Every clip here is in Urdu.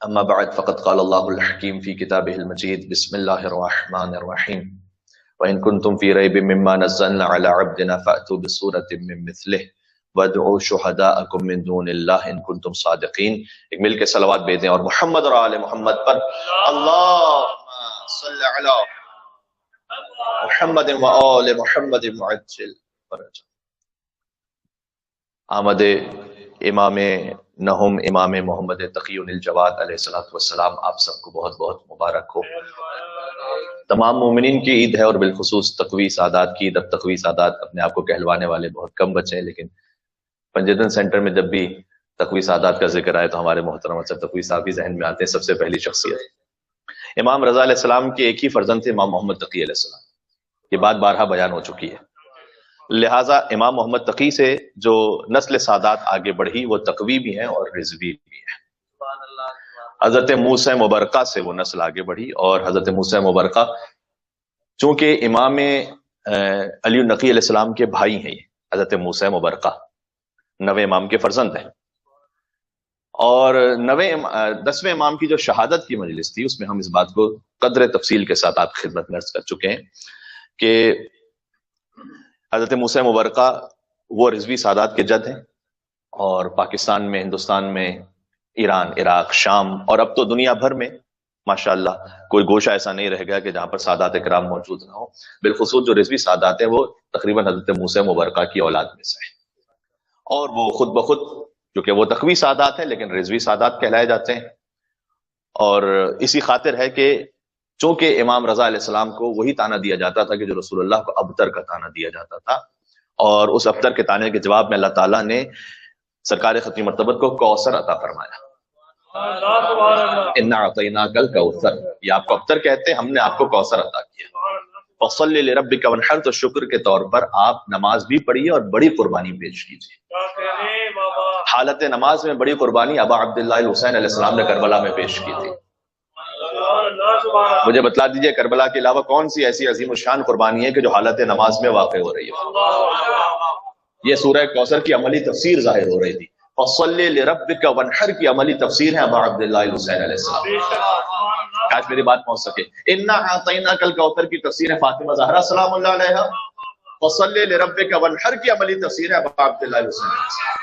أما بعد فقد قال الله الحكيم في كتابه المجيد بسم الله الرحمن الرحيم وإن كنتم في ريب مما نزلنا على عبدنا فأتوا بسورة من مثله وادعوا شهداءكم من دون الله إن كنتم صادقين. ایک مل کے صلوات بھیجیں اور محمد اور آل محمد پر اللهم صل على محمد و آل محمد معجل فرج. آمد امام نہم امام محمد تقی الجواد علیہ الصلوۃ والسلام آپ سب کو بہت بہت مبارک ہو. تمام مومنین کی عید ہے اور بالخصوص تقوی سادات کی عید. اب تقوی سادات اپنے آپ کو کہلوانے والے بہت کم بچے ہیں، لیکن پنجتن سینٹر میں جب بھی تقوی سادات کا ذکر آئے تو ہمارے محترم اکثر تقوی صاحب ہی ذہن میں آتے ہیں. سب سے پہلی شخصیت امام رضا علیہ السلام کے ایک ہی فرزند تھے، امام محمد تقی علیہ السلام. یہ بات بارہا بیان ہو چکی ہے. لہٰذا امام محمد تقی سے جو نسل سادات آگے بڑھی وہ تقوی بھی ہیں اور رضوی بھی ہیں. حضرت موسیٰ مبرکہ سے وہ نسل آگے بڑھی، اور حضرت موسیٰ مبرکہ چونکہ امام علی النقی علیہ السلام کے بھائی ہیں، یہ حضرت موسیٰ مبرکہ نویں امام کے فرزند ہیں. اور 10ویں امام کی جو شہادت کی مجلس تھی اس میں ہم اس بات کو قدر تفصیل کے ساتھ آپ کی خدمت میں عرض کر چکے ہیں کہ حضرت موسیٰ مبرکہ وہ رضوی سادات کے جد ہیں، اور پاکستان میں، ہندوستان میں، ایران، عراق، شام اور اب تو دنیا بھر میں ماشاءاللہ کوئی گوشہ ایسا نہیں رہ گیا کہ جہاں پر سادات کرام موجود نہ ہو. بالخصوص جو رضوی سادات ہیں وہ تقریباً حضرت موسیٰ مبرکہ کی اولاد میں سے ہیں، اور وہ خود بخود کیونکہ وہ تقوی سادات ہیں لیکن رضوی سادات کہلائے جاتے ہیں. اور اسی خاطر ہے کہ چونکہ امام رضا علیہ السلام کو وہی تانا دیا جاتا تھا کہ جو رسول اللہ کو ابتر کا تانا دیا جاتا تھا، اور اس ابتر کے تانے کے جواب میں اللہ تعالیٰ نے سرکار ختمی مرتبت کو کوثر عطا فرمایا. انا اعطیناک الکوثر، یہ آپ کو ابتر کہتے ہیں، ہم نے آپ کو کوثر عطا کیا. فصلی لربک وانحر، تو شکر کے طور پر آپ نماز بھی پڑھیے اور بڑی قربانی پیش کیجیے. حالت نماز میں بڑی قربانی ابا عبداللہ الحسین علیہ السلام نے کربلا میں پیش کی تھی. مجھے بتلا دیجئے کربلا کے علاوہ کون سی ایسی عظیم الشان قربانی ہے کہ جو حالت نماز میں واقع ہو رہی ہے؟ یہ سورہ کوثر کی عملی تفسیر ظاہر ہو رہی تھی. فصلی لربک وانحر کی عملی تفسیر ہے ابا عبداللہ الحسین علیہ السلام. کاش میری بات پہنچ سکے. انا اعطیناک الکوثر کی تفسیر ہے فاطمہ زہرا سلام اللہ علیہا. فصلی لربک وانحر کی عملی تفسیر ہے ابا عبداللہ الحسین علیہ السلام.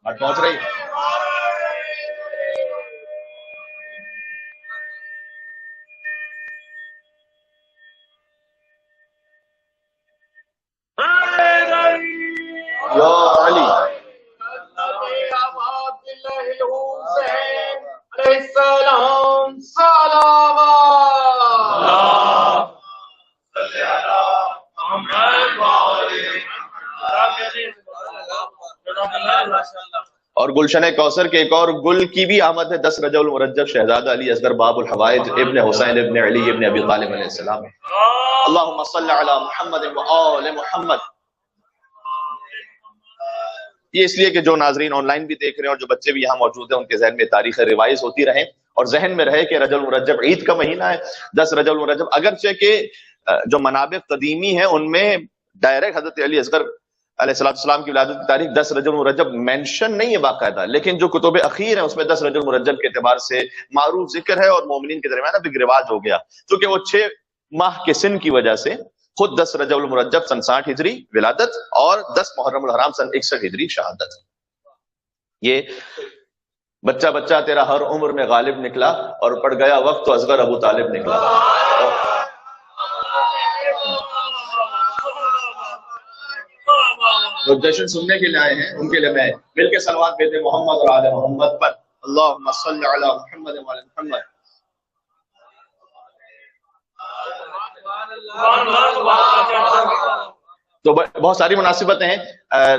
بات پہنچ رہی ہے؟ اور گلشن کوثر کے ایک اور گل کی بھی آمد ہے 10 رجب المرجب شہزادہ علی اصغر باب الحوائج ابن حسین ابن علی ابن ابی طالب علیہ السلام. اللہم صل علی محمد و آل محمد. یہ اس لیے کہ جو ناظرین آن لائن بھی دیکھ رہے ہیں اور جو بچے بھی یہاں موجود ہیں ان کے ذہن میں تاریخ روایز ہوتی رہے اور ذہن میں رہے کہ رجب المرجب عید کا مہینہ ہے. 10 رجب المرجب اگرچہ کہ جو منابع قدیمی ہیں ان میں ڈائریکٹ حضرت علی اصغر علیہ السلام کی ولادت کی تاریخ 10 رجب المرجب مینشن نہیں ہے باقاعدہ، لیکن جو کتب اخیر ہیں اس میں 10 رجب المرجب کے اعتبار سے معروف ذکر ہے، اور مومنین کے درمیان اب ایک رواج ہو گیا کیونکہ وہ 6 ماہ کے سن کی وجہ سے خود 10 رجب المرجب سن 60 ہجری ولادت اور 10 محرم الحرام سن 61 ہجری شہادت. یہ بچہ بچہ تیرا ہر عمر میں غالب نکلا اور پڑ گیا وقت تو اصغر ابو طالب نکلا. جو جشن سننے کے لیے آئے ہیں ان کے لیے میں مل کے صلوات بھیجیں محمد اور آل محمد پر. اللہم صل علی محمد و آل محمد. تو بہت ساری مناسبتیں ہیں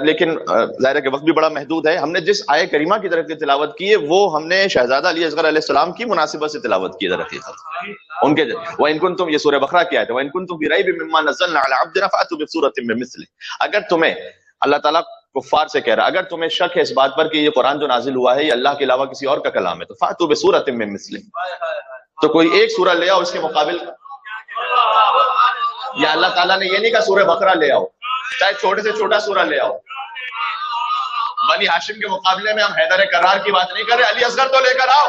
لیکن ظاہر ہے کہ وقت بھی بڑا محدود ہے. ہم نے جس آیہ کریمہ کی طرف تلاوت کی ہے وہ ہم نے شہزادہ علی اصغر علیہ السلام کی مناسبت سے تلاوت کی ہے. ان کے وَإِن كُنتُمْ، یہ سورہ بقرہ کی آیت ہے، وَإِن كُنتُمْ فِي رَيْبٍ مِّمَّا نَزَّلْنَا عَلَىٰ عَبْدِنَا فَأْتُوا بِسُورَةٍ مِّن مِّثْلِهِ. اگر تمہیں، اللہ تعالیٰ کفار سے کہہ رہا ہے، اگر تمہیں شک ہے اس بات پر کہ یہ قرآن جو نازل ہوا ہے یہ اللہ کے علاوہ کسی اور کا کلام ہے تو فَأْتُوا بِسُورَةٍ مِّن مِّثْلِهِ، تو کوئی ایک سورہ لے آؤ اس کے مقابل. یا اللہ تعالیٰ نے یہ نہیں کہا سورہ بقرہ لے آؤ، چاہے چھوٹے سے چھوٹا سورہ لے آؤ. بنی ہاشم کے مقابلے میں ہم حیدر کرار کی بات نہیں کر رہے، علی اصغر تو لے کر آؤ.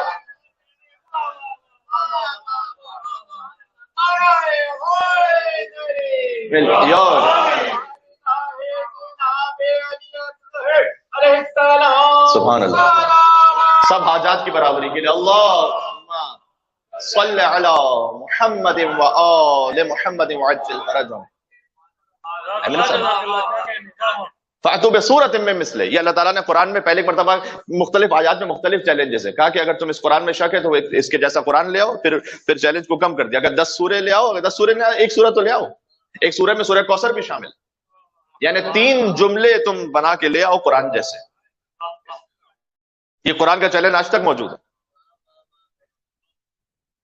سبحان اللہ. سب حاجات کی برابری کے لیے اللہم صلی علی محمد و آل محمد وعجل فرجهم. فاتوا بسورۃ من مثلہ. یہ اللہ تعالیٰ نے قرآن میں پہلے مرتبہ مختلف آیات میں مختلف چیلنجز ہے کہا کہ اگر تم اس قرآن میں شک ہے تو اس کے جیسا قرآن لے آؤ. پھر چیلنج کو کم کر دیا، اگر 10 سورے لے آؤ، اگر 10 سورے لے آؤ ایک سورہ تو لے آؤ. ایک سورہ میں سورہ کوثر بھی شامل، یعنی 3 جملے تم بنا کے لے آؤ قرآن جیسے. یہ قرآن کا چیلنج آج تک موجود ہے.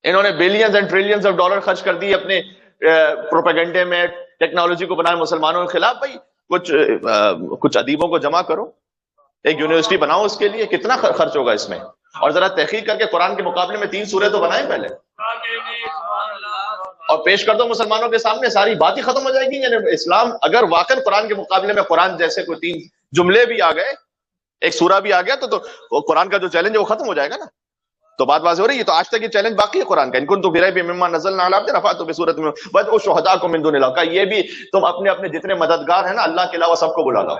انہوں نے billions and trillions of dollar خرچ کر دی اپنے پروپیگنڈے میں، ٹیکنالوجی کو بنائے مسلمانوں کے خلاف. بھائی کچھ ادیبوں کو جمع کرو، ایک یونیورسٹی بناؤ اس کے لیے، کتنا خرچ ہوگا اس میں؟ اور ذرا تحقیق کر کے قرآن کے مقابلے میں 3 سورے تو بنائیں پہلے اور پیش کر دو مسلمانوں کے سامنے، ساری بات ہی ختم ہو جائے گی. یعنی اسلام اگر واقعا قرآن کے مقابلے میں قرآن جیسے کوئی 3 جملے بھی آ گئے، ایک سورہ بھی آ گیا تو قرآن کا جو چیلنج ہے وہ ختم ہو جائے گا نا. تو بات واضح ہو رہی ہے. تو آج تک یہ چیلنج باقی ہے قرآن کا. ان کنتم فی ریب مما نزلنا علی عبدنا فأتوا بسورۃ من وادعوا شہداءکم من دون اللہ. یہ بھی تم اپنے اپنے جتنے مددگار ہیں نا اللہ کے علاوہ سب کو بلا لاؤ.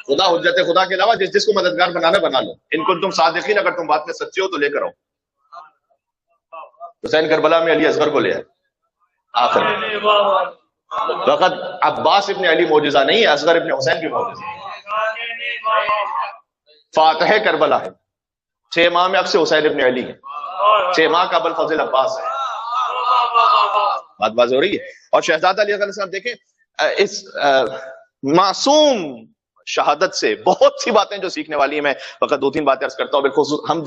خدا حجت خدا کے علاوہ جس کو مددگار بنانا بنا لو. ان کنتم صادقین، اگر تم بات میں سچے ہو تو لے کر آؤ. حسین کربلا میں علی اصغر کو لے آئے آخر میں. وقت عباس ابن علی معجزہ نہیں ہے، اصغر ابن حسین کی معجزہ. فاتح کربلا ہے، 6 ماہ میں اکثر حسین ابن علی ہے، 6 ماہ کا ابوالفضل عباس ہے. بات واضح ہو رہی ہے. اور شہزادہ علی علیہ السلام دیکھیں اس معصوم شہادت سے بہت سی باتیں جو سیکھنے والی ہیں. میں فقط 2-3 باتیں عرض کرتا ہوں بالخصوص ہم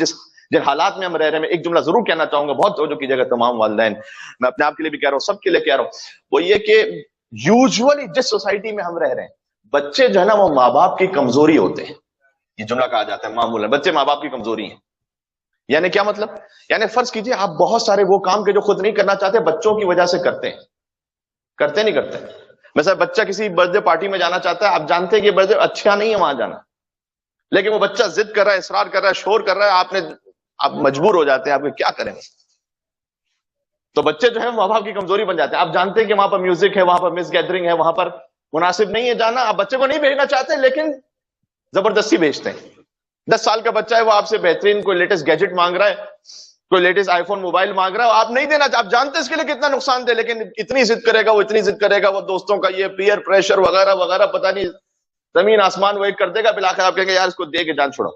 جن حالات میں ہم رہ رہے ہیں. میں ایک جملہ ضرور کہنا چاہوں گا، بہت توجہ کیجیے گا تمام والدین، میں اپنے آپ کے لیے بھی کہہ رہا ہوں، سب کے لیے کہہ رہا ہوں. وہ یہ کہ یوزولی جس سوسائٹی میں ہم رہ رہے ہیں بچے جو ہے نا وہ ماں باپ کی کمزوری ہوتے ہیں. یہ جملہ کہا جاتا ہے معمولاً بچے ماں باپ کی کمزوری ہیں. یعنی کیا مطلب؟ یعنی فرض کیجئے آپ بہت سارے وہ کام کے جو خود نہیں کرنا چاہتے بچوں کی وجہ سے کرتے ہیں. کرتے نہیں کرتے؟ مثلا بچہ کسی برتھ ڈے پارٹی میں جانا چاہتا ہے، آپ جانتے ہیں کہ برتھ ڈے اچھا نہیں ہے وہاں جانا، لیکن وہ بچہ ضد کر رہا ہے، اصرار کر رہا ہے، شور کر رہا ہے، آپ مجبور ہو جاتے ہیں. آپ کیا کریں؟ تو بچے جو ہے ماں باپ کی کمزوری بن جاتے ہیں. آپ جانتے ہیں کہ وہاں پر میوزک ہے، وہاں پر مس گیدرنگ ہے، وہاں پر مناسب نہیں ہے جانا، آپ بچے کو نہیں بھیجنا چاہتے لیکن زبردستی بھیجتے ہیں. 10 سال کا بچہ ہے، وہ آپ سے بہترین کوئی لیٹسٹ گیجٹ مانگ رہا ہے، کوئی لیٹسٹ آئی فون موبائل مانگ رہا ہے، آپ نہیں دینا. آپ جانتے ہیں اس کے لیے کتنا نقصان دہ، لیکن اتنی ضد کرے گا، وہ اتنی ضد کرے گا، وہ دوستوں کا یہ پیئر پریشر وغیرہ وغیرہ پتہ نہیں زمین آسمان وہ ایک کر دے گا. بالآخر آپ کہیں گے یار اس کو دے کے جان چھوڑو.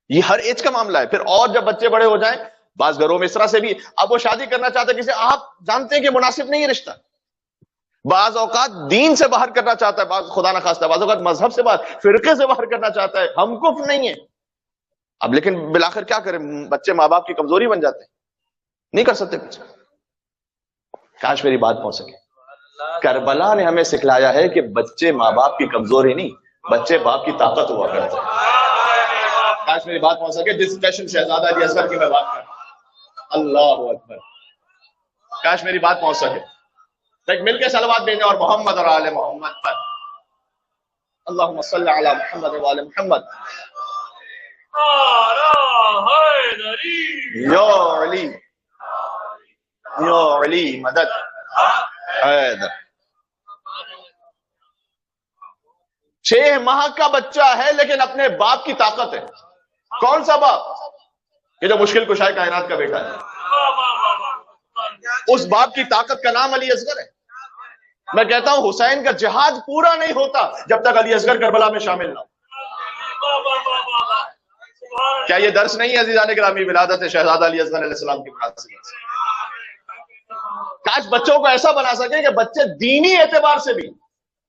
یہ ہر ایج کا معاملہ ہے. پھر اور جب بچے بڑے ہو جائیں، بعض گھروں میں اس طرح سے بھی اب وہ شادی کرنا چاہتے ہیں کسی، آپ جانتے ہیں کہ مناسب نہیں ہے رشتہ. بعض اوقات دین سے باہر کرنا چاہتا ہے، بعض خدا نہ خواستہ بعض اوقات مذہب سے باہر، فرقے سے باہر کرنا چاہتا ہے، ہم کفر نہیں ہے. اب لیکن بالآخر کیا کریں، بچے ماں باپ کی کمزوری بن جاتے ہیں، نہیں کر سکتے کچھ. کاش میری بات پہنچ سکے. کربلا نے ہمیں سکھلایا ہے کہ بچے ماں باپ کی کمزوری نہیں، بچے باپ کی طاقت ہوا کرتے ہیں. کاش میری بات پہنچ سکے. ڈسکشن شہزادہ علی اصغر کی میں بات کر رہا ہوں. اللہ اکبر. کاش میری بات پہنچ سکے. ایک مل کے صلوات بھیجیں اور محمد اور آل محمد پر. اللہم صلی علی محمد و آل محمد. یا علی یا علی مدد حیدر. 6 ماہ کا بچہ ہے لیکن اپنے باپ کی طاقت ہے. کون سا باپ؟ کہ جو مشکل کشائے کائنات کا بیٹا ہے. اس باپ کی طاقت کا نام علی اصغر ہے. میں کہتا ہوں حسین کا جہاد پورا نہیں ہوتا جب تک علی اصغر کربلا میں شامل نہ ہو. کیا یہ درس نہیں ہے عزیزان گرامی ولادت شہزادہ علی اصغر علیہ السلام کی مناسبت سے؟ کاش بچوں کو ایسا بنا سکے کہ بچے دینی اعتبار سے بھی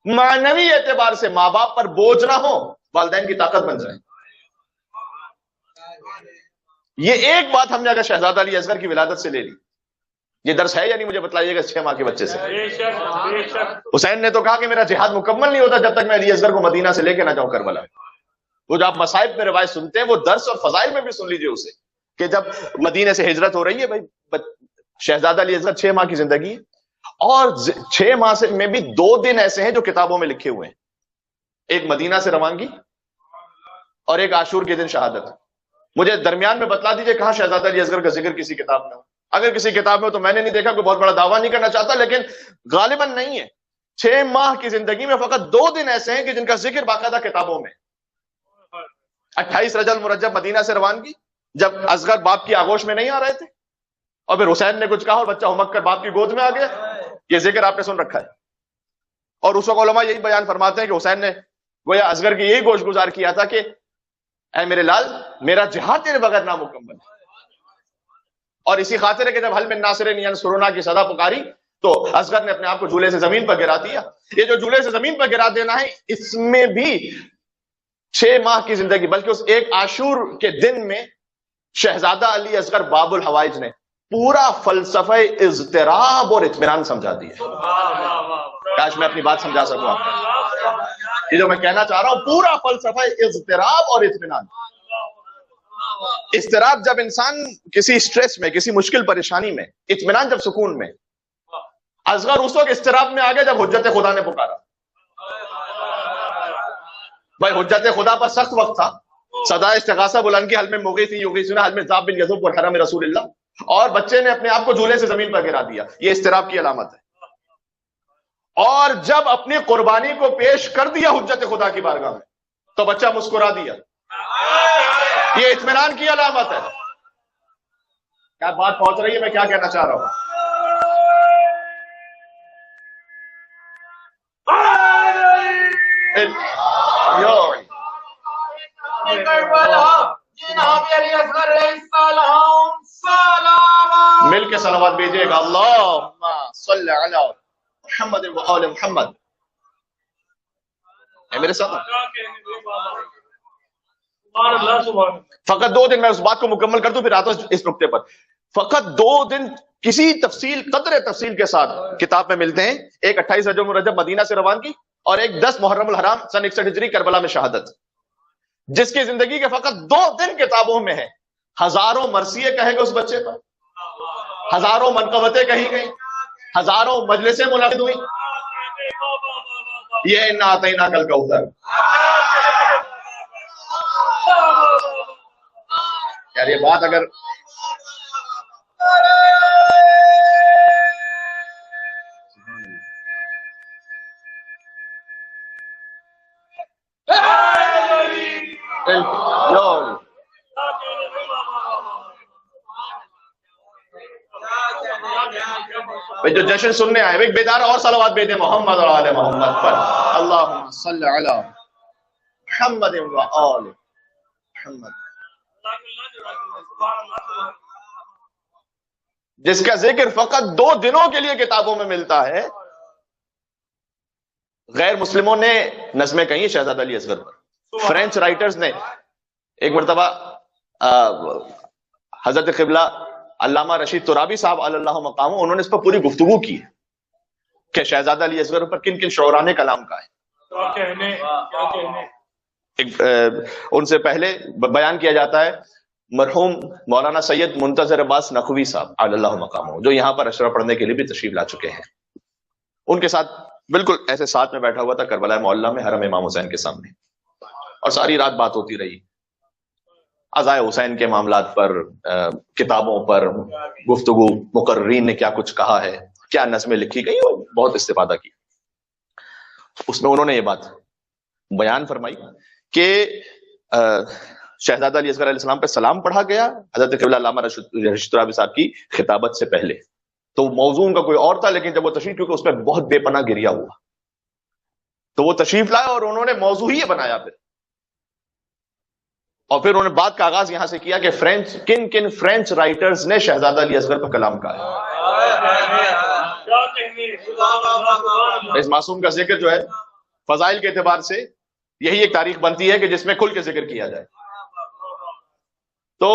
معنوی اعتبار سے ماں باپ پر بوجھ نہ ہو، والدین کی طاقت بن جائیں. یہ ایک بات ہم نے اگر شہزادہ علی اصغر کی ولادت سے لے لی. یہ درس ہے یا نہیں مجھے بتلائیے گا 6 ماہ کے بچے سے. حسین نے تو کہا کہ میرا جہاد مکمل نہیں ہوتا جب تک میں علی اصغر کو مدینہ سے لے کے نہ جاؤں کربلا. وہ جو آپ مصائب میں روایت سنتے ہیں وہ درس اور فضائل میں بھی سن لیجئے اسے کہ جب مدینے سے ہجرت ہو رہی ہے، بھائی شہزادہ علی اصغر 6 ماہ کی زندگی ہے اور 6 ماہ سے میں بھی 2 دن ایسے ہیں جو کتابوں میں لکھے ہوئے ہیں، ایک مدینہ سے روانگی اور ایک عاشور کے دن شہادت۔ مجھے درمیان میں بتلا دیجئے کہاں شہزادہ علی اصغر کا ذکر کسی کتاب میں ہو، اگر کسی کتاب میں ہو تو میں نے نہیں دیکھا، کوئی بہت بڑا دعویٰ نہیں کرنا چاہتا، لیکن غالباً نہیں ہے۔ 6 ماہ کی زندگی میں فقط 2 دن ایسے ہیں کہ جن کا ذکر باقاعدہ کتابوں میں۔ 28 رجب المرجب مدینہ سے روانگی، جب اصغر باپ کی آغوش میں نہیں آ رہے تھے، اور پھر حسین نے کچھ کہا اور بچہ ہمک کر باپ کی گود میں آ گیا، یہ ذکر آپ نے سن رکھا ہے۔ اور اس وقت علماء یہی بیان فرماتے ہیں کہ حسین نے گویا اصغر کی یہی گوش گزار کیا تھا کہ اے میرے لال، میرا جہاد تیرے بغیر نامکمل ہے۔ اور اسی خاطر ہے کہ جب حل من ناصر ینصرنا کی صدا پکاری تو اصغر نے اپنے آپ کو جھولے سے زمین پر گرا دیا۔ یہ جو جھولے سے زمین پر گرا دینا ہے، اس میں بھی 6 ماہ کی زندگی، بلکہ اس ایک عاشور کے دن میں شہزادہ علی اصغر باب الحوائج نے پورا فلسفہ اضطراب اور اطمینان سمجھا دیا۔ کاش میں اپنی بات سمجھا سکوں آپ کو۔ یہ جو میں کہنا چاہ رہا ہوں، پورا فلسفہ اضطراب اور اطمینان۔ اضطراب جب انسان کسی سٹریس میں، کسی مشکل پریشانی میں، اطمینان جب سکون میں۔ اصغر اس وقت اضطراب میں آ گیا جب حجت خدا نے پکارا۔ بھائی حجت خدا پر سخت وقت تھا، صدا استغاثہ بلند کی، حل میں مغیث یغیثنا، حل میں ذاب بن یذوب والحرم رسول اللہ، اور بچے نے اپنے آپ کو جھولے سے زمین پر گرا دیا۔ یہ اضطراب کی علامت ہے۔ اور جب اپنی قربانی کو پیش کر دیا حجت خدا کی بارگاہ میں تو بچہ مسکرا دیا، یہ اطمینان کی علامت ہے۔ کیا بات پہنچ رہی ہے؟ میں کیا کہنا چاہ رہا ہوں؟ مل کے صلوات بھیجیے گا، اللہم صلی علی محمد و آل محمد۔ اے میرے ساتھ فقط 2 دن، میں اس بات کو مکمل کر دوں پھر آتا ہوں اس نقطے پر۔ فقط 2 دن کسی تفصیل، قدر تفصیل کے ساتھ کتاب میں ملتے ہیں۔ ایک 28 رجب المرجب مدینہ سے روانگی، اور ایک 10 محرم الحرام سن 61 ہجری کربلا میں شہادت۔ جس کی زندگی کے فقط 2 دن کتابوں میں ہے۔ ہزاروں مرثیے کہے گئے اس بچے پر، ہزاروں منقبتیں کہی گئی، ہزاروں مجلسیں منعقد ہوئی۔ یہ انا اعطیناک الکوثر، یار یہ بات اگر جو جشن سننے آئے ایک بیدار اور صلوات بھیجیں محمد اور آل محمد پر، اللہم صلی علی محمد و آل محمد۔ جس کا ذکر فقط 2 دنوں کے لیے کتابوں میں ملتا ہے۔ غیر مسلموں نے نظمیں کہیں شہزادہ علی اصغر پر، فرینچ رائٹرز نے ایک مرتبہ حضرت قبلہ علامہ رشید ترابی صاحب علی اللہ مقامہ، انہوں نے اس پر پوری گفتگو کی کہ شہزادہ علی اصغر پر کن کن شعراء نے کلام کہا ہے۔ ان سے پہلے بیان کیا جاتا ہے مرحوم مولانا سید منتظر عباس نقوی صاحب علی اللہ مقامہ، جو یہاں پر اشرا پڑھنے کے لیے بھی تشریف لا چکے ہیں۔ ان کے ساتھ بالکل ایسے ساتھ میں بیٹھا ہوا تھا کربلا معلیٰ میں حرم امام حسین کے سامنے، اور ساری رات بات ہوتی رہی عزائے حسین کے معاملات پر، کتابوں پر گفتگو، مقررین نے کیا کچھ کہا ہے، کیا نظمیں لکھی گئی، اور بہت استفادہ کی۔ اس میں انہوں نے یہ بات بیان فرمائی کہ شہزادہ علی اصغر علیہ السلام پہ سلام پڑھا گیا حضرت قبلہ علامہ رشید ترابی صاحب کی خطابت سے پہلے، تو موضوع ان کا کوئی اور تھا، لیکن جب وہ تشریف، کیونکہ اس میں بہت بے پناہ گریا ہوا، تو وہ تشریف لائے اور انہوں نے موضوع ہی بنایا پھر، اور پھر انہوں نے بات کا آغاز یہاں سے کیا کہ کن کن فرینچ رائٹرز نے شہزادہ علی اصغر پر کلام کہا ہے۔ اس معصوم کا ذکر جو ہے فضائل کے اعتبار سے یہی ایک تاریخ بنتی ہے کہ جس میں کھل کے ذکر کیا جائے۔ تو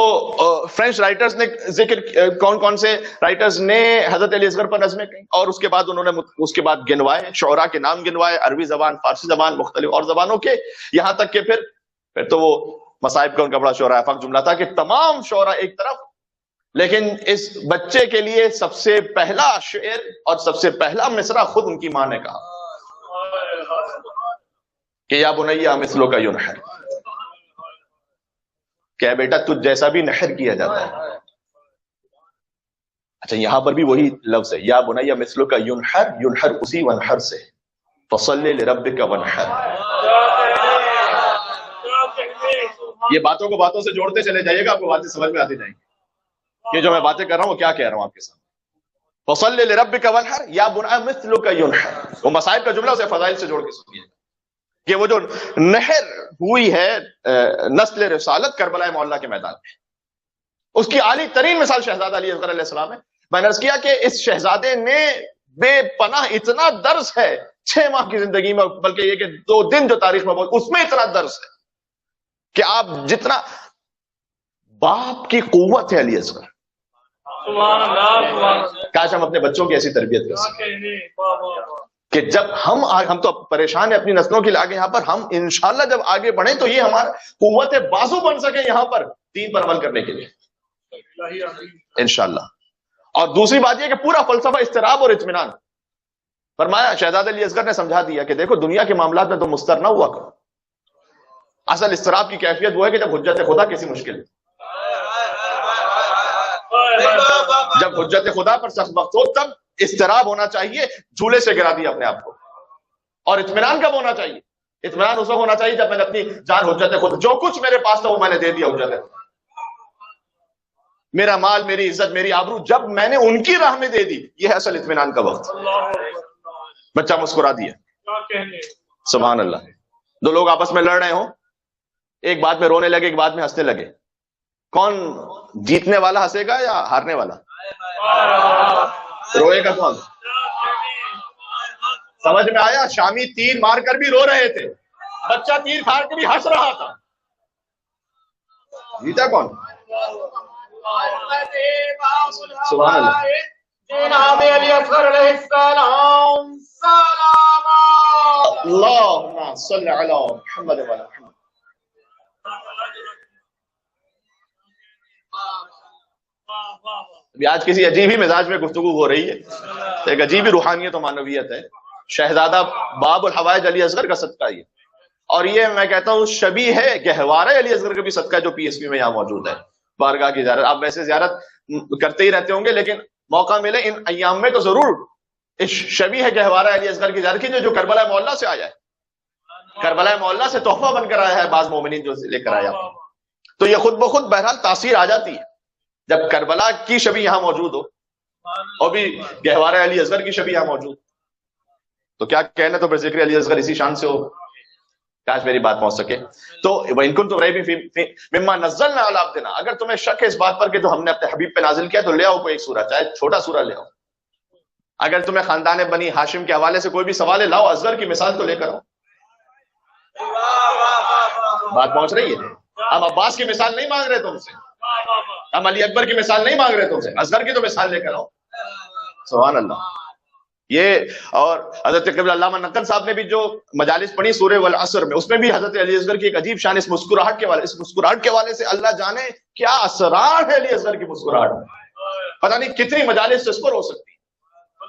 فرینچ رائٹرز نے ذکر، کون کون سے رائٹرز نے حضرت علی اصغر پر نظمیں کہیں، اور اس کے بعد انہوں نے اس کے بعد گنوائے، شعراء کے نام گنوائے، عربی زبان، فارسی زبان، مختلف اور زبانوں کے، یہاں تک کہ پھر تو وہ مصائب کا ان کا بڑا شعراء افاق جملہ تھا کہ تمام شعراء ایک طرف لیکن اس بچے کے لیے سب سے پہلا شعر اور سب سے پہلا مصرع خود ان کی ماں نے کہا کہ یا بنیا مثلو کا ینحر، کہ بیٹا تجھ جیسا بھی نحر کیا جاتا ہے. اچھا یہاں پر بھی وہی لفظ ہے، یا بنیا مثلو کا ینحر، ینحر اسی ونحر سے، فصلی لربک ونحر. یہ باتوں کو باتوں سے جوڑتے چلے جائیے گا، آپ کو باتیں سمجھ میں آتی جائیں گی کہ جو میں باتیں کر رہا ہوں وہ کیا کہہ رہا ہوں آپ کے سامنے. فصلی لربک ونحر یا بنیا مثلک ینحر، وہ مصائب کا جملہ اسے فضائل سے جوڑ کے سنیے کہ وہ جو نہر ہوئی ہے نسل رسالت کربلا معلیٰ کے میدان میں، اس کی عالی ترین مثال شہزادہ علی اصغر علیہ السلام ہے. میں نے عرض کیا کہ اس شہزادے نے بے پناہ اتنا درس ہے 6 ماہ کی زندگی میں، بلکہ یہ کہ 2 دن جو تاریخ میں اس میں اتنا درس ہے کہ آپ جتنا باپ کی قوت ہے علی اصغر، کاش ہم اپنے بچوں کی ایسی تربیت کر سکیں کہ جب ہم تو پریشان ہیں اپنی نسلوں کے آگے، یہاں پر ہم انشاءاللہ جب آگے بڑھیں تو یہ ہمارا قوت بازو بن سکے یہاں پر دین پر عمل کرنے کے لیے انشاءاللہ. اور دوسری بات یہ کہ پورا فلسفہ اضطراب اور اطمینان. فرمایا شہزادہ علی اصغر نے سمجھا دیا کہ دیکھو دنیا کے معاملات میں تو مضطر نہ ہوا کرو، اصل اضطراب کی کیفیت وہ ہے کہ جب حجت خدا کسی مشکل، جب حجت خدا پر سخت وقت ہو تب اضطراب ہونا چاہیے، جھولے سے گرا دیا اپنے آپ کو. اور اطمینان کب ہونا چاہیے؟ اطمینان اس وقت ہونا چاہیے جب میں نے اپنی جان حجت خدا، جو کچھ میرے پاس تھا وہ میں نے دے دیا حجت خدا، میرا مال، میری عزت، میری آبرو جب میں نے ان کی راہ میں دے دی، یہ ہے اصل اطمینان کا وقت. بچہ مسکرا دیا، سبحان اللہ. 2 لوگ آپس میں لڑ رہے ہوں، ایک بات میں رونے لگے ایک بات میں ہنسنے لگے، کون جیتنے والا ہنسے گا یا ہارنے والا؟ روئے گا کون؟ سمجھ میں آیا؟ شامی تیر مار کر بھی رو رہے تھے، بچہ تیر کھار کے بھی ہنس رہا تھا، جیتا کون؟ سبحان اللہ. جناب علی اصغر علیہ السلام سلام اللہم صلی علی محمد و علی محمد. آج کسی عجیب ہی مزاج میں گفتگو ہو رہی ہے، ایک عجیب ہی روحانیت و معنویت ہے. شہزادہ باب الحوائج علی اصغر کا صدقہ یہ، اور یہ میں کہتا ہوں شبیہ ہے گہوارہ علی اصغر کا بھی صدقہ جو پی ایس پی میں یہاں موجود ہے. بارگاہ کی زیارت آپ ویسے زیارت کرتے ہی رہتے ہوں گے، لیکن موقع ملے ان ایام میں تو ضرور اس شبیہ گہوارہ علی اصغر کی زیارت کیجیے جو کربلا معلیٰ سے آیا ہے، کربلا معلیٰ سے تحفہ بن کر آیا ہے بعض مومنین جو لے کر آیا. تو یہ خود بخود بہرحال تاثیر آ جاتی ہے جب کربلا کی شبیہ یہاں موجود ہو اور بھی گہوارہ علی اصغر کی شبیہ یہاں موجود، تو کیا کہنا، تو پھر ذکر علی اصغر اسی شان سے ہو. کاش میری بات پہنچ سکے. تو وَإِن كُنتُمْ رَيْبٍ مِّمَّا نَزَّلْنَا عَلَىٰ عَبْدِنَا، اگر تمہیں شک ہے اس بات پر کہ جو ہم نے اپنے حبیب پہ نازل کیا تو لے آؤ کوئی ایک سورہ، چاہے چھوٹا سورہ لے آؤ. اگر تمہیں خاندان بنی ہاشم کے حوالے سے کوئی بھی سوال ہے لاؤ، اصغر کی مثال تو لے کر آؤ. بات پہنچ رہی ہے؟ ہم عباس کی مثال نہیں مانگ رہے تم سے، ہم علی اکبر کی مثال نہیں مانگ رہے تم سے، اصغر کی تو مثال لے کر آؤ. سبحان اللہ. یہ اور حضرت قبل علامہ نقل صاحب نے بھی جو مجالس پڑھی سورہ والعصر میں، اس میں بھی حضرت علی اصغر کی ایک عجیب شان اس مسکراہٹ کے حوالے سے اللہ جانے کیا اسرار ہے علی اصغر کی مسکراہٹ میں. پتہ نہیں کتنی مجالس اس پر ہو سکتی،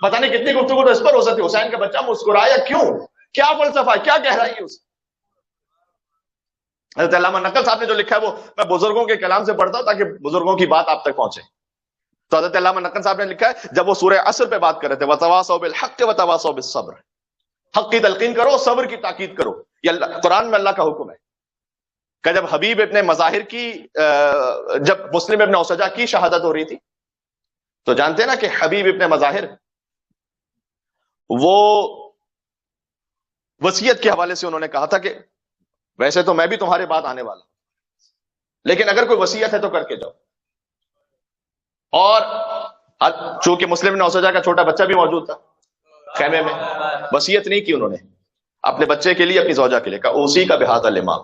پتہ نہیں کتنی گفتگو اس پر ہو سکتی. حسین کا بچہ مسکرایا کیوں؟ کیا فلسفہ، کیا گہرائی ہے اس؟ حضرت علامہ نقل صاحب نے جو لکھا ہے وہ میں بزرگوں کے کلام سے پڑھتا ہوں تاکہ بزرگوں کی بات آپ تک پہنچے. تو حضرت علامہ نقل صاحب نے لکھا ہے جب وہ سورہ عصر پہ بات کر رہے تھے وَتَوَاصَوْا بِالْحَقِّ وَتَوَاصَوْا بِالصَّبْرِ، حق کی تلقین کرو، صبر کی تاکید کرو. یہ اللہ قرآن میں اللہ کا حکم ہے کہ جب حبیب ابن مظاہر کی جب مسلم ابن اوسجہ کی شہادت ہو رہی تھی تو جانتے ہیں نا کہ حبیب ابن مظاہر وہ وصیت کے حوالے سے انہوں نے کہا تھا کہ ویسے تو میں بھی تمہارے بعد آنے والا ہوں، لیکن اگر کوئی وصیت ہے تو کر کے جاؤ. اور چونکہ مسلم نے اوسجہ کا چھوٹا بچہ بھی موجود تھا خیمے میں، وصیت نہیں کی انہوں نے اپنے بچے کے لیے، اپنی زوجہ کے لیے، کہا اوصی کا بہذا الامام،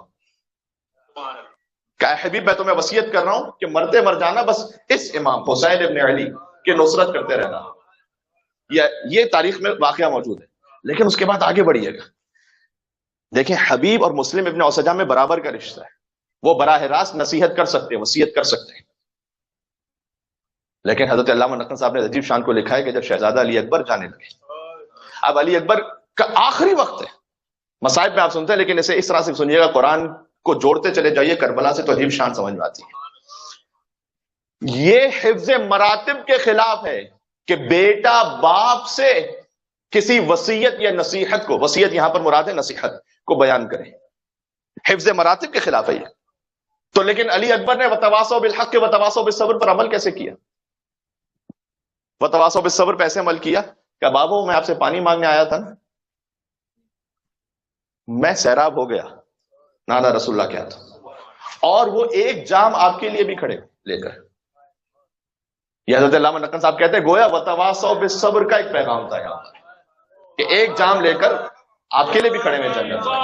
کہ حبیب میں تمہیں وصیت کر رہا ہوں کہ مرتے مر جانا بس اس امام حسین ابن علی کی نصرت کرتے رہنا. یہ تاریخ میں واقعہ موجود ہے. لیکن اس کے بعد آگے بڑھیے گا، دیکھیں حبیب اور مسلم ابن اوسجہ میں برابر کا رشتہ ہے، وہ براہ راست نصیحت کر سکتے ہیں، وصیت کر سکتے ہیں. لیکن حضرت علامہ نقوی صاحب نے عجیب شان کو لکھا ہے کہ جب شہزادہ علی اکبر جانے لگے، اب علی اکبر کا آخری وقت ہے، مصائب میں آپ سنتے ہیں لیکن اسے اس طرح سے سنیے گا، قرآن کو جوڑتے چلے جائیے کربلا سے تو عجیب شان سمجھ میں آتی ہے۔ یہ حفظ مراتب کے خلاف ہے کہ بیٹا باپ سے کسی وصیت یا نصیحت کو، وصیت یہاں پر مراد ہے نصیحت کو بیان کرے، حفظ مراتب کے خلاف ہے یہ تو۔ لیکن علی اکبر نے وتواصوا بالحق وتواصوا بالصبر پر عمل کیسے کیا؟ وتواصوا بالصبر پہ ایسے عمل کیا کہ بابو میں آپ سے پانی مانگنے آیا تھا نا، میں سیراب ہو گیا، نانا رسول اللہ کیا تھا، اور وہ ایک جام آپ کے لیے بھی کھڑے لے کر۔ یہ حضرت علامہ نقوی صاحب کہتے ہیں گویا وتواصوا بالصبر کا ایک پیغام تھا یہاں کہ ایک جام لے کر آپ کے لیے بھی کھڑے ہوئے جنت میں۔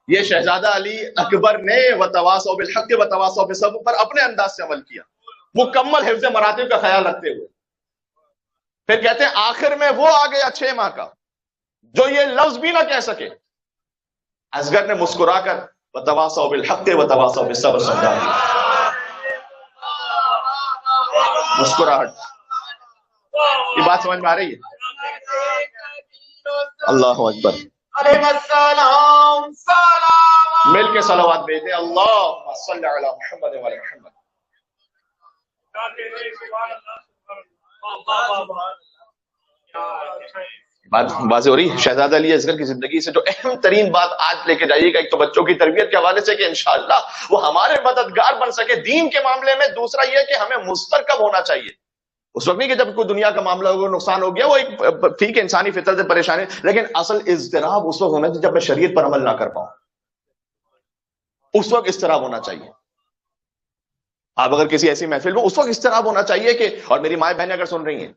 یہ شہزادہ علی اکبر نے وتواصوا بالحق وتواصوا بالصبر پر اپنے انداز سے عمل کیا، مکمل حفظ مراتب کا خیال رکھتے ہوئے۔ پھر کہتے ہیں آخر میں وہ آ گیا 6 ماہ کا جو یہ لفظ بھی نہ کہہ سکے، اصغر نے مسکرا کر وتواصوا بالحق وتواصوا بالصبر سمجھا دیا۔ مسکراہٹ، یہ بات سمجھ میں آ رہی ہے؟ اللہ اکبر، علیہ السلام سلام، مل کے صلوات بھیجتے ہیں، اللہم صلی علی محمد و علی محمد۔ بات واضح ہو رہی ہے؟ شہزادہ علی اصغر کی زندگی سے جو اہم ترین بات آج لے کے جائیے گا، ایک تو بچوں کی تربیت کے حوالے سے کہ انشاءاللہ وہ ہمارے مددگار بن سکے دین کے معاملے میں۔ دوسرا یہ کہ ہمیں مسترکب ہونا چاہیے، اس وقت نہیں کہ جب کوئی دنیا کا معاملہ ہو گیا، نقصان ہو گیا، وہ ایک ٹھیک ہے انسانی فطرت سے پریشانی، لیکن اصل اضطراب اس وقت ہونا چاہیے جب میں شریعت پر عمل نہ کر پاؤں، اس وقت اضطراب ہونا چاہیے۔ آپ اگر کسی ایسی محفل میں، اس وقت اضطراب ہونا چاہیے کہ، اور میری مائیں بہنیں اگر سن رہی ہیں،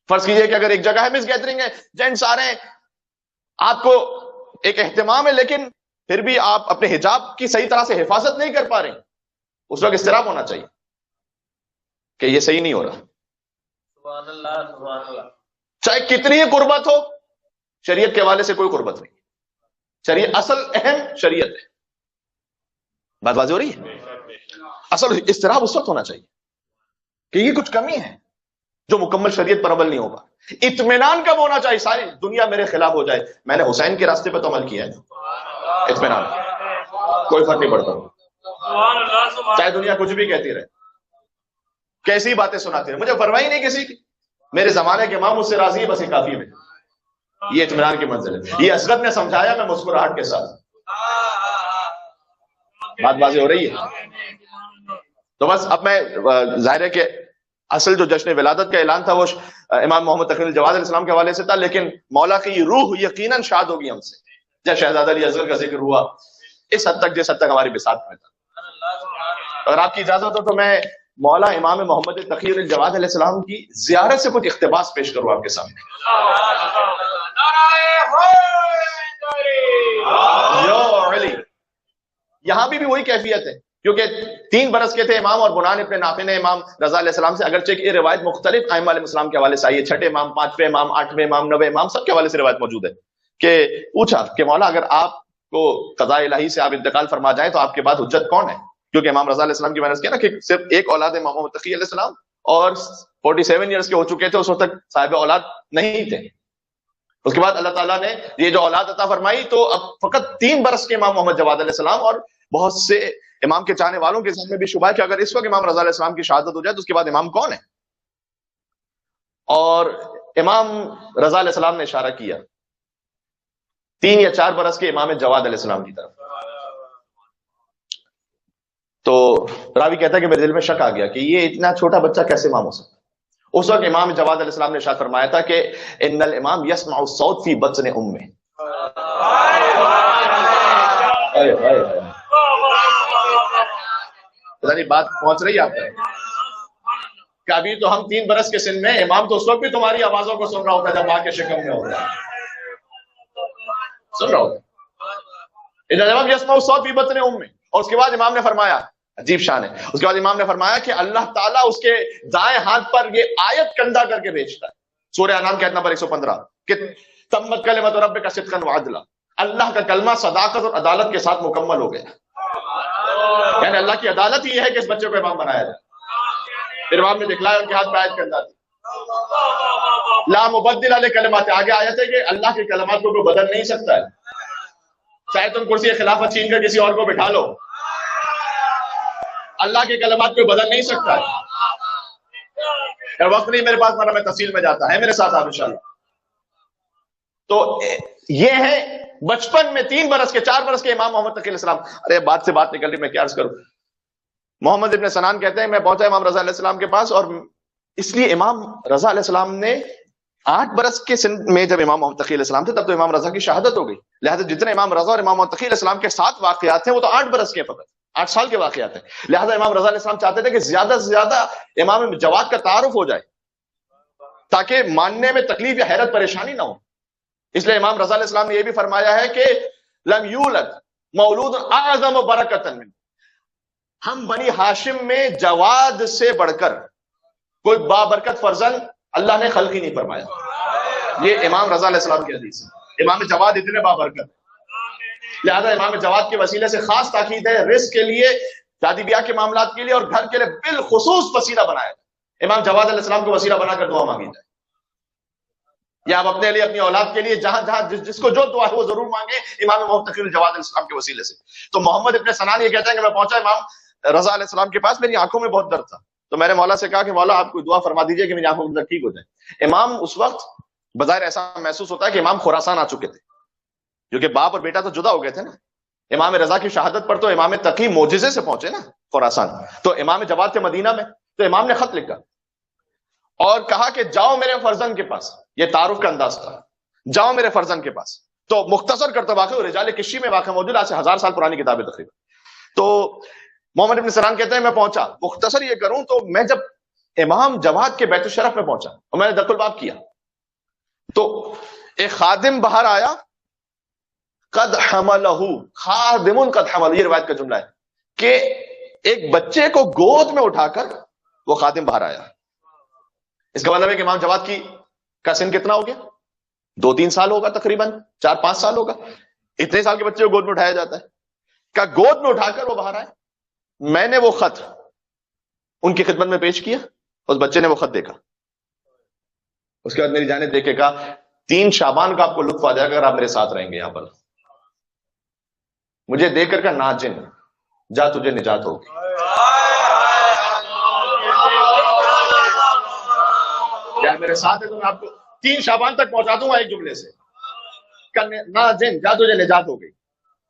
فرض کیجئے کہ اگر ایک جگہ ہے مس گیدرنگ ہے، جینٹس آ رہے ہیں، آپ کو ایک اہتمام ہے لیکن پھر بھی آپ اپنے حجاب کی صحیح طرح سے حفاظت نہیں کر پا رہے ہیں، اس وقت اضطراب ہونا چاہیے کہ یہ صحیح نہیں ہو رہا۔ سبحان اللہ سبحان اللہ، چاہے کتنی ہی قربت ہو، شریعت کے حوالے سے کوئی قربت نہیں، شریعت اصل اہم شریعت ہے۔ بات واضح ہو رہی ہے؟ اصل اضطراب اس وقت ہونا چاہیے کہ یہ کچھ کمی ہے جو مکمل شریعت پر عمل نہیں ہوگا۔ اطمینان کب ہونا چاہیے؟ ساری دنیا میرے خلاف ہو جائے، میں نے حسین کے راستے پہ تو عمل کیا ہے، اطمینان، کوئی فرق نہیں پڑتا، چاہے دنیا کچھ بھی کہتی رہے، کیسی باتیں سناتی رہے، مجھے پرواہ ہی نہیں کسی کی، میرے زمانے کے امام مجھ سے راضی ہے، بس یہ کافی ہے، یہ اطمینان کی منزل ہے۔ یہ اصغر نے سمجھایا، میں مسکراہٹ کے ساتھ۔ بات واضح ہو رہی ہے؟ تو بس اب میں ظاہر ہے کہ اصل جو جشن ولادت کا اعلان تھا وہ امام محمد تقی الجواد علیہ السلام کے حوالے سے تھا، لیکن مولا کی روح یقیناً شاد ہوگی ہم سے جب شہزادہ علی اصغر کا ذکر ہوا، اس حد تک جس حد تک ہماری بساط میں تھا۔ اگر آپ کی اجازت ہو تو میں مولا امام محمد تقی الجواد علیہ السلام کی زیارت سے کچھ اقتباس پیش کروں آپ کے سامنے۔ یہاں بھی وہی کیفیت ہے، کیونکہ 3 برس کے تھے امام، اور بنان ابن نافع نے امام رضا علیہ السلام سے، اگرچہ کہ یہ روایت مختلف ائمہ علیہ السلام کے حوالے سے آئی ہے، 6 امام، 5 امام، 8 امام، 9 امام، سب کے حوالے سے روایت موجود ہے، کہ پوچھا کہ مولا اگر آپ کو قضاء الہی سے آپ انتقال فرما جائیں تو آپ کے بعد حجت کون ہے؟ کیونکہ امام رضا علیہ السلام کی میں نے کیا نا کہ صرف ایک اولاد امام محمد تقی علیہ السلام، اور 47 ایئرس کے ہو چکے تھے، اس وقت تک صاحب اولاد نہیں تھے۔ اس کے بعد اللہ تعالیٰ نے یہ جو اولاد عطا فرمائی تو اب فقط 3 برس کے امام محمد جواد علیہ السلام، اور بہت سے امام کے چاہنے والوں کے ذہن میں بھی شبہ ہے کہ اگر اس وقت امام رضا علیہ السلام کی شہادت ہو جائے تو اس کے بعد امام کون ہے؟ اور امام رضا علیہ السلام نے اشارہ کیا 3 یا 4 برس کے امام جواد علیہ السلام کی طرف۔ تو راوی کہتا ہے کہ میرے دل میں شک آ گیا کہ یہ اتنا چھوٹا بچہ کیسے امام ہو سکتا ہے۔ اس وقت امام جواد علیہ السلام نے ارشاد فرمایا تھا کہ ان الامام یسمع الصوت فی بطن امہ۔ بات پہنچ رہی ہے آپ تک کہ ابھی تو ہم 3 برس کے سن میں، امام تو اس وقت بھی تمہاری آوازوں کو سن رہا ہوتا ہے جب ماں کے شکم میں ہوتا ہے، سن رہا ہوتا ہے۔ ان الامام یسمع الصوت فی بطن امہ، اور اس کے بعد امام نے فرمایا، عجیب شان ہے، اس کے بعد امام نے فرمایا کہ اللہ تعالیٰ اس کے دائیں ہاتھ پر یہ آیت کندہ کر کے بھیجتا ہے، سورہ انعام کی آیت نمبر 115 کہ تمت کلمۃ ربک صدقا وعدلا، اللہ کا کلمہ صداقت اور عدالت کے ساتھ مکمل ہو گیا۔ یعنی اللہ کی عدالت ہی ہے کہ اس بچے کو امام بنایا جائے. پھر امام نے دکھلایا ان کے ہاتھ پہ آیت کے اندر لا مبدل لکلمات، آگے آیت ہے کہ اللہ کے کلمات کو کوئی بدل نہیں سکتا ہے. چاہے تم کرسی خلافت چھین کر کسی اور کو بٹھا لو، اللہ کے کلمات کو بدل نہیں سکتا ہے. وقت نہیں میرے پاس، ورنہ میں تفصیل میں جاتا ہے میرے ساتھ آپ انشاءاللہ. تو یہ ہے بچپن میں 3 برس کے 4 برس کے امام محمد تقی علیہ السلام. ارے بات سے بات نکل رہی، میں کیا عرض کروں. محمد ابن سنان کہتے ہیں میں پہنچا امام رضا علیہ السلام کے پاس، اور اس لیے امام رضا علیہ السلام نے 8 برس کے سن میں جب امام محمد تقی علیہ السلام تھے تب تو امام رضا کی شہادت ہو گئی. لہذا جتنے امام رضا اور امام محمد تقی علیہ السلام کے ساتھ واقعات ہیں وہ تو 8 برس کے، فقط 8 سال کے واقعات ہیں. لہذا امام رضا علیہ السلام چاہتے تھے کہ زیادہ سے زیادہ امام جواد کا تعارف ہو جائے تاکہ ماننے میں تکلیف یا حیرت پریشانی نہ ہو. اس لیے امام رضا علیہ السلام نے یہ بھی فرمایا ہے کہ لم یولد مولود اعظم برکۃ من، ہم بنی ہاشم میں جواد سے بڑھ کر کوئی بابرکت فرزند اللہ نے خلق ہی نہیں فرمایا. یہ امام رضا علیہ السلام کی حدیث ہے. امام جواد اتنے بابرکت، لہذا امام جواد کے وسیلے سے خاص تاکید ہے رزق کے لیے، شادی بیاہ کے معاملات کے لیے اور گھر کے لیے بالخصوص وسیلہ بنایا. امام جواد علیہ السلام کو وسیلہ بنا کر دعا مانگی جائے، یا آپ اپنے لیے اپنی اولاد کے لیے جہاں جہاں جس کو جو دعا ہے وہ ضرور مانگے امام محمد تقی جواد علیہ السلام کے وسیلے سے. تو محمد ابن سنان یہ کہتے ہیں کہ میں پہنچا امام رضا علیہ السلام کے پاس، میری آنکھوں میں بہت درد تھا. تو میں نے مولا سے کہا کہ مولا آپ کوئی دعا فرما دیجئے کہ میری آنکھوں میں درد ٹھیک ہو جائے. امام اس وقت بظاہر ایسا محسوس ہوتا ہے کہ امام خراسان آ چکے تھے، کیونکہ باپ اور بیٹا تو جدا ہو گئے تھے نا. امام رضا کی شہادت پر تو امام تقی معجزے سے پہنچے نا خراسان. تو امام جواد تھے مدینہ میں، تو امام نے خط لکھا اور کہا کہ جاؤ میرے فرزند کے پاس. یہ تعارف کا انداز تھا، جاؤ میرے فرزند کے پاس. تو مختصر کرتا واقع رجال کشی میں واقع موجود، آج سے 1000 سال پرانی کتاب ہے تقریبا. تو محمد ابن سنان کہتے ہیں میں پہنچا، مختصر یہ کروں تو میں جب امام جواد کے بیت الشرف میں پہنچا اور میں نے دخل الباب کیا تو ایک خادم باہر آیا، قد حملہ، خادم قد حملہ، یہ روایت کا جملہ ہے کہ ایک بچے کو گود میں اٹھا کر وہ خادم باہر آیا. اس کا مطلب ہے کہ امام جواد کا سن کتنا ہو گیا؟ 2-3 سال ہوگا، تقریباً 4-5 سال ہوگا. اتنے سال کے بچے کو گود میں اٹھایا جاتا ہے. کہ گود میں اٹھا کر وہ باہر آئے. میں نے وہ خط ان کی خدمت میں پیش کیا، اس بچے نے وہ خط دیکھا. اس کے بعد میری جانب دیکھ کے کہا 3 شعبان کا آپ کو لطف آ جائے گا اگر آپ میرے ساتھ رہیں گے یہاں پر. مجھے دیکھ کر کہا ناجن، جا تجھے نجات ہوگی. کیا میرے ساتھ ہے تو میں آپ کو 3 شعبان تک پہنچا دوں گا ایک جملے سے. ناجن، جا تجھے نجات ہو گئی.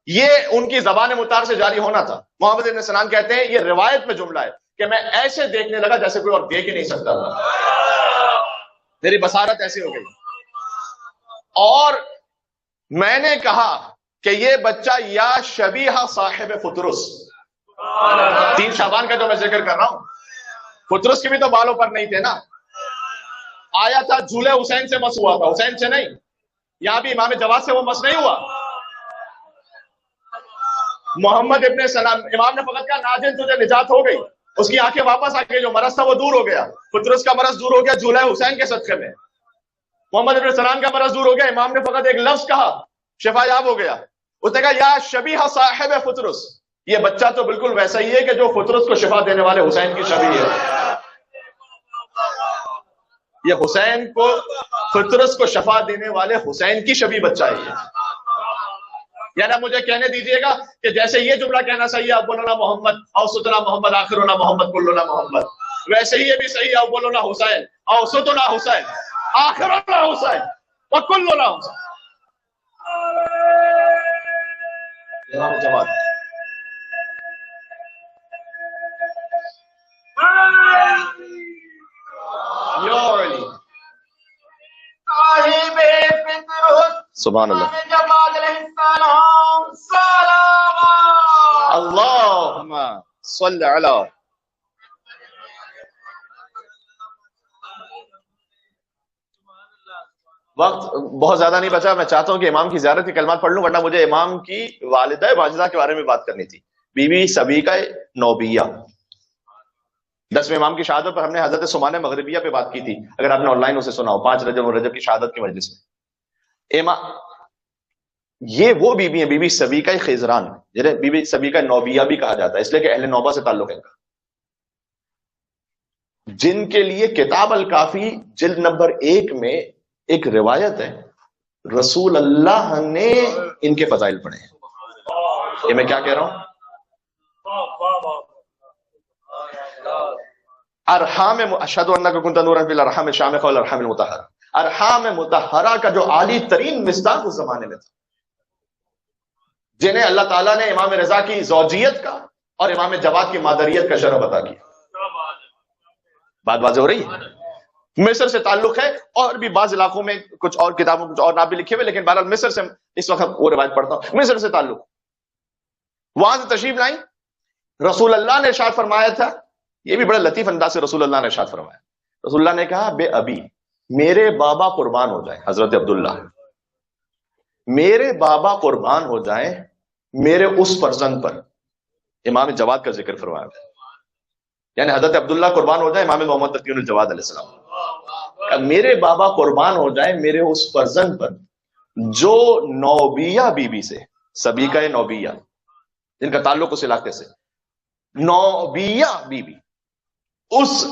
یہ ان کی زبان مطار سے جاری ہونا تھا. محمد ابن سنان کہتے ہیں یہ روایت میں جملہ ہے کہ میں ایسے دیکھنے لگا جیسے کوئی اور دیکھ ہی نہیں سکتا تھا. میری بصارت ایسی ہو گئی اور میں نے کہا کہ یہ بچہ یا شبیہ صاحب فطرس. 3 شعبان کا جو میں ذکر کر رہا ہوں، فطرس کے بھی تو بالوں پر نہیں تھے نا. آیا تھا جھولے حسین سے مس ہوا تھا، حسین سے نہیں. یہاں بھی امام جواد سے وہ مس نہیں ہوا. محمد ابن سلام امام نے فقط کہا ناجن تجھے نجات ہو گئی. اس کی آنکھیں واپس آ گئی، جو مرض تھا وہ دور ہو گیا. فطرس کا مرض دور ہو گیا جھولے حسین کے صدقے میں. محمد ابن سلام کا مرض دور ہو گیا. امام نے فقط ایک لفظ کہا، شفا یاب ہو گیا. اس نے کہا یا شبیہ صاحب فطرس، یہ بچہ تو بالکل ویسا ہی ہے کہ جو فطرس کو شفا دینے والے حسین کی شبیہ ہے. یہ حسین کو، فطرس کو شفا دینے والے حسین کی شبیہ بچہ ہے. یعنی مجھے کہنے دیجئے گا کہ جیسے یہ جملہ کہنا صحیح ہے اولنا محمد، اوسطنا محمد، آخرنا محمد، کلنا محمد، ویسے ہی یہ بھی صحیح ہے اولنا حسین، اوسطنا حسین، آخرنا حسین، وکلنا حسین. امام جواد سبحان اللہ. اللہم صل علی. وقت بہت زیادہ نہیں بچا. میں چاہتا ہوں کہ امام کی زیارت کے کلمات پڑھ لوں، ورنہ مجھے امام کی والدہ ماجدہ کے بارے میں بات کرنی تھی. Be be سبیکہ نوبیہ. 10ویں امام کی شہادت پر ہم نے حضرت سمانہ مغربیہ پہ بات کی تھی، اگر آپ نے آن لائن اسے سنا ہو. 5 رجب کی شہادت کی مجلس میں یہ وہ بیوی ہیں، بی بی سبیکہ خیزران، جنہیں بی بی سبیکہ نوبیہ بھی کہا جاتا ہے، اس لیے کہ اہل نوبہ سے تعلق ہے ان کا، جن کے لیے کتاب الکافی جلد نمبر 1 میں ایک روایت ہے، رسول اللہ نے ان کے فضائل پڑھے ہیں۔ یہ میں کیا کہہ رہا ہوں؟ ارحام اشہد انک کنت نورا فی الارحام الشامخہ والارحام المطہرہ، ارحام مطہرہ کا جو عالی ترین مصداق اس زمانے میں تھا، جنہیں اللہ تعالیٰ نے امام رضا کی زوجیت کا اور امام جواد کی مادریت کا شرف عطا کیا۔ بات واضح ہو رہی ہے؟ مصر سے تعلق ہے، اور بھی بعض علاقوں میں کچھ اور کتابوں کچھ اور نام بھی لکھے ہوئے، لیکن بہرحال مصر سے اس وقت وہ روایت پڑھتا ہوں، مصر سے تعلق۔ وہاں سے تشریف لائیں، رسول اللہ نے ارشاد فرمایا تھا، یہ بھی بڑے لطیف انداز سے رسول اللہ نے ارشاد فرمایا، رسول اللہ نے کہا بے ابی، میرے بابا قربان ہو جائیں، حضرت عبداللہ، میرے بابا قربان ہو جائیں میرے اس فرزند پر، امام جواد کا ذکر فرمایا، یعنی حضرت عبداللہ قربان ہو جائیں امام محمد تقی الجواد علیہ السلام، میرے بابا قربان ہو جائیں میرے اس فرزند پر جو نوبیہ بی بی سے، سبیکہ نوبیہ جن کا تعلق اس علاقے سے، نوبیہ بی بی اس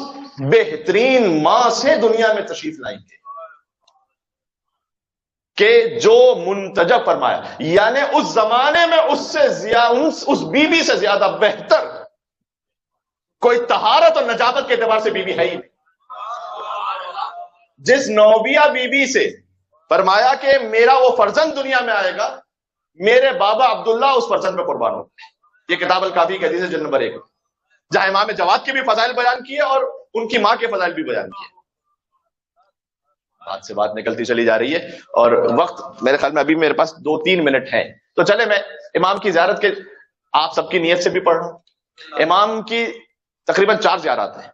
بہترین ماں سے دنیا میں تشریف لائیں گے کہ جو منتجب فرمایا، یعنی اس زمانے میں اس سے زیادہ، اس بی بی سے زیادہ بہتر کوئی طہارت اور نجابت کے اعتبار سے بی بی ہے ہی نہیں۔ جس نوبیہ بی بی سے فرمایا کہ میرا وہ فرزند دنیا میں آئے گا، میرے بابا عبداللہ اس فرزند میں قربان ہو گئے۔ یہ کتاب الکافی کی حدیث ہے جلد نمبر 1، جہاں امام جواد کے بھی فضائل بیان کیے اور ان کی ماں کے فضائل بھی بیان کیے۔ بات سے بات نکلتی چلی جا رہی ہے، اور وقت میرے خیال میں ابھی میرے پاس 2-3 منٹ ہیں، تو چلے میں امام کی زیارت کے آپ سب کی نیت سے بھی پڑھ رہا ہوں۔ امام کی تقریباً 4 زیارات ہیں،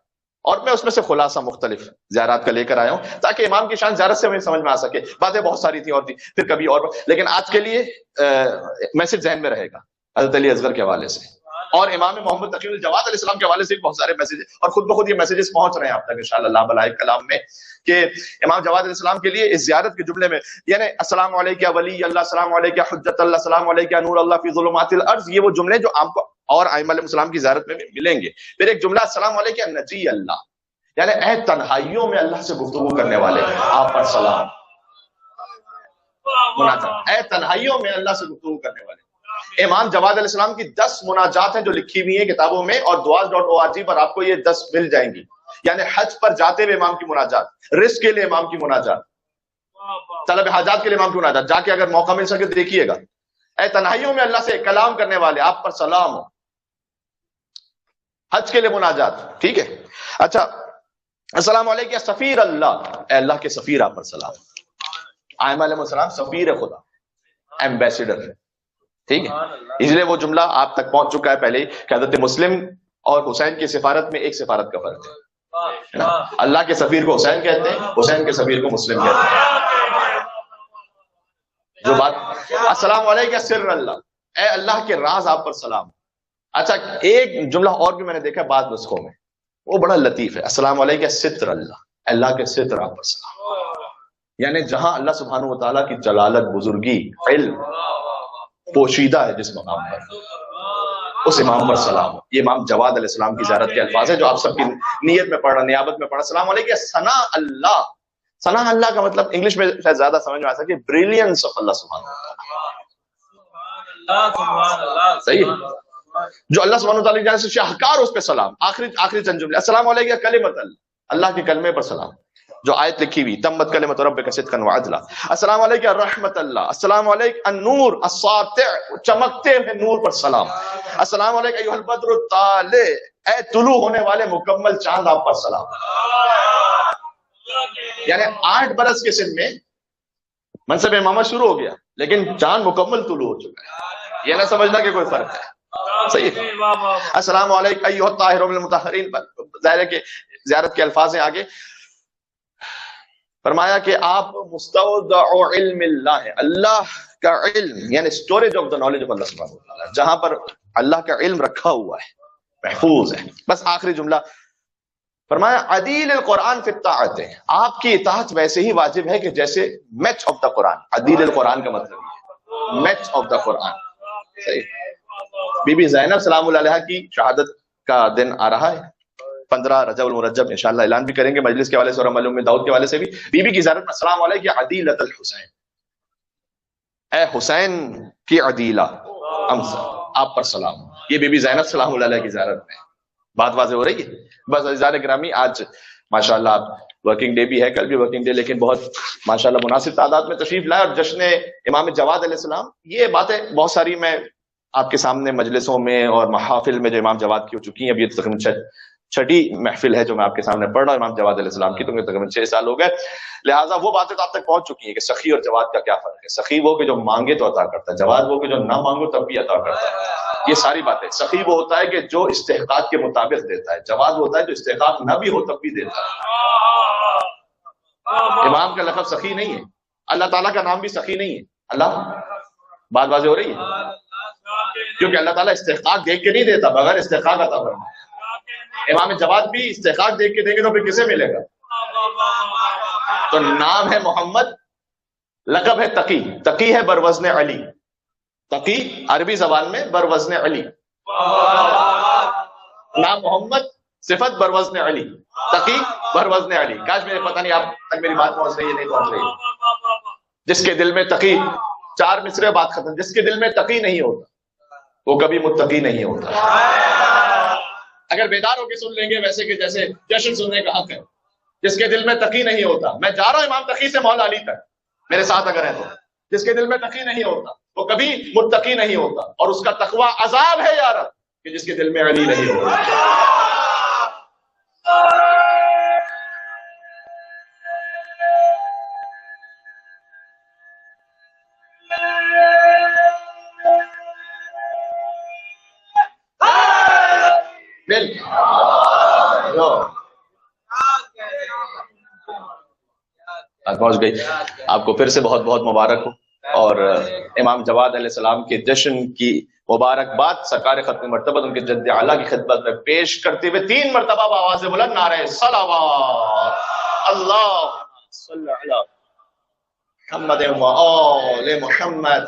اور میں اس میں سے خلاصہ مختلف زیارات کا لے کر آیا ہوں تاکہ امام کی شان زیارت سے ہمیں سمجھ میں آ سکے۔ باتیں بہت ساری تھیں اور تھی، پھر کبھی اور، لیکن آج کے لیے میسج ذہن میں رہے گا حضرت علی اصغر کے حوالے سے، اور امام محمد تقی الجواد علیہ السلام کے حوالے سے بھی بہت سارے میسیج، اور خود بخود یہ میسیجز پہنچ رہے ہیں آپ تک انشاءاللہ اللہ بلائے کلام میں، کہ امام جواد علیہ السلام کے لیے اس زیارت کے جملے میں، یعنی السلام علیکہ ولی اللہ، السلام علیکہ حجت اللہ، السلام علیکہ نور اللہ فی ظلمات الارض، یہ وہ جملے جو آپ کو اور ائمہ علیہ السلام کی زیارت میں بھی ملیں گے۔ پھر ایک جملہ السلام علیکہ نجی اللہ، یعنی اے تنہائیوں میں اللہ سے گفتگو کرنے والے، آپ پر سلام، مناجات، اے تنہائیوں میں اللہ سے گفتگو کرنے والے۔ امام جواد علیہ السلام کی 10 مناجات ہیں جو لکھی ہوئی ہیں کتابوں میں، اور duas.org پر آپ کو یہ 10 مل جائیں گی، یعنی حج پر جاتے ہوئے امام کی مناجات، رزق کے لیے امام کی مناجات، طلب حاجات کے لیے امام کی مناجات، جا کے اگر موقع مل سکے تو دیکھیے گا۔ اے تنہائیوں میں اللہ سے کلام کرنے والے، آپ پر سلام ہو، حج کے لیے مناجات، ٹھیک ہے۔ اچھا، السلام علیکم سفیر اللہ، اے اللہ کے سفیر آپ پر سلام۔ ائمہ علیہ السلام سفیر خدا، ایمبیسیڈر، ٹھیک ہے۔ اس لیے وہ جملہ آپ تک پہنچ چکا ہے پہلے ہی کہ حضرت مسلم اور حسین کی سفارت میں ایک سفارت کا فرق ہے نا؟ اللہ کے سفیر کو حسین کہتے ہیں، حسین کے سفیر کو مسلم کہتے ہیں۔ جو بات السلام علیکم سر اللہ، اے اللہ کے راز آپ پر سلام۔ اچھا، ایک جملہ اور بھی میں نے دیکھا بعض نسخوں میں، وہ بڑا لطیف ہے، السلام علیکم ستر اللہ، اللہ کے ستر آپ پر سلام، یعنی جہاں اللہ سبحانہ و تعالیٰ کی جلالت، بزرگی، علم پوشیدہ ہے جس مقام پر، اس امام پر سلام۔ یہ امام جواد علیہ السلام کی زیارت کے الفاظ ہیں جو آپ سب کی نیت میں پڑھنا، نیابت میں پڑھنا۔ السلام علیکم ثنا اللہ، ثنا اللہ کا مطلب انگلش میں شاید زیادہ سمجھ میں آ سکے بریلینس آف اللہ سبحانہ و تعالیٰ، صحیح ہے، جو اللہ سبحانہ و تعالیٰ کی جانب سے شاہکار، اس پہ سلام۔ آخری چند جملے، السلام علیکم کلمۃ اللہ، اللہ کے کلمے پر سلام، جو آیت لکھی ہوئی تمت کلمۃ ربک صدقا وعدلا۔ السلام علیکم رحمت اللہ، السلام علیکم النور الساطع، چمکتے ہوئے نور پر سلام۔ السلام علیکم ایھا البدر الطالع، اے طلوع ہونے والے مکمل چاند آپ پر سلام۔ یعنی 8 برس کے سن میں منصب امامت شروع ہو گیا، لیکن چاند مکمل طلوع ہو چکا ہے، یہ نہ سمجھنا کہ کوئی فرق ہے، صحیح ہے۔ السلام علیکم ایھا الطاہر من المطہرین، ظاہر ہے کہ زیارت کے الفاظ ہیں آگے، فرمایا کہ آپ مستودع علم اللہ ہیں، اللہ کا علم یعنی storage of the knowledge of اللہ سبحانہ و تعالیٰ، جہاں پر اللہ کا علم رکھا ہوا ہے، محفوظ ہے۔ بس آخری جملہ فرمایا عدیل القرآن فی الطاعت، آپ کی اطاعت ویسے ہی واجب ہے کہ جیسے میچ آف دا قرآن، عدیل القرآن کا مطلب یہ ہے میچ آف دا قرآن. صحیح. بی بی زینب سلام اللہ علیہ کی شہادت کا دن آ رہا ہے 15 رجب المرجب، انشاءاللہ اعلان بھی کریں گے مجلس کے حوالے سے اور عمل ام داؤد کے حوالے سے بھی. بی بی کی زیارت میں السلام علیکم یا عدیلۃ الحسین، اے حسین کی عدیلہ، آپ پر سلام. یہ بی بی زینب سلام اللہ علیہ کی زیارت میں. بات واضح ہو رہی ہے. بس عزیزان گرامی، آج ماشاءاللہ ورکنگ ڈے بھی ہے، کل بھی ورکنگ ڈے، لیکن بہت ماشاءاللہ مناسب تعداد میں تشریف لائے. اور جشن امام جواد علیہ السلام، یہ باتیں بہت ساری میں آپ کے سامنے مجلسوں میں اور محافل میں جو امام جواد کی ہو چکی ہیں. اب یہ تقریباً چھٹی محفل ہے جو میں آپ کے سامنے پڑھ رہا ہوں امام جواد علیہ السلام کی، تو تقریباً 6 سال ہو گئے. لہٰذا وہ باتیں تو آپ تک پہنچ چکی ہیں کہ سخی اور جواد کا کیا فرق ہے. سخی وہ کہ جو مانگے تو عطا کرتا ہے، جواد وہ کہ جو نہ مانگو تب بھی عطا کرتا ہے. یہ ساری باتیں. سخی وہ ہوتا ہے کہ جو استحقاق کے مطابق دیتا ہے، جواد وہ ہوتا ہے جو استحقاق نہ بھی ہو تب بھی دیتا ہے. امام کا لقب سخی نہیں ہے، اللہ تعالیٰ کا نام بھی سخی نہیں ہے. اللہ، بات واضح ہو رہی ہے، کیونکہ اللہ تعالیٰ استحقاق دیکھ کے نہیں دیتا، بغیر استحقاق عطا فرماتا ہے. امام جواد بھی استحقاق دیکھ کے دیں گے تو پھر کسے ملے گا؟ تو نام ہے محمد، لقب ہے تقی. تقی ہے بروزن علی. تقی عربی زبان میں بروزن علی. نام محمد، صفت بروزن علی، تقی بروزن علی. کاش میرے پتہ نہیں آپ تک میری بات پہنچ رہی ہے نہیں پہنچ رہی ہے. جس کے دل میں تقی، 4 مصرے بات ختم. جس کے دل میں تقی نہیں ہوتا وہ کبھی متقی نہیں ہوتا. اگر بیدار ہو کے سن لیں گے ویسے کہ جیسے جشن سننے کا حق ہے. جس کے دل میں تقی نہیں ہوتا، میں جا رہا ہوں امام تقی سے مولا علی تک، میرے ساتھ اگر ہے تو، جس کے دل میں تقی نہیں ہوتا وہ کبھی متقی نہیں ہوتا. اور اس کا تقوی عذاب ہے یا رب کہ جس کے دل میں علی نہیں ہوتا. پہنچ گئی. آپ کو پھر سے بہت بہت مبارک ہو. اور امام جواد علیہ السلام کے جشن کی مبارکباد سرکار ختم مرتبہ ان کے جد اعلیٰ کی خدمت میں پیش کرتے ہوئے 3 مرتبہ بآواز بلند نعرہ صلوات اللہ صلی علی محمد و آل محمد،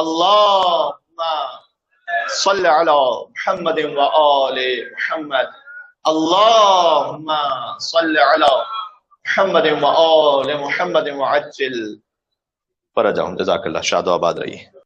اللہم صلی علی محمد و آل محمد، اللہم صلی علی محمد و آل محمد وعجل فرجہم. جزاک اللہ. شاد و آباد رہیے.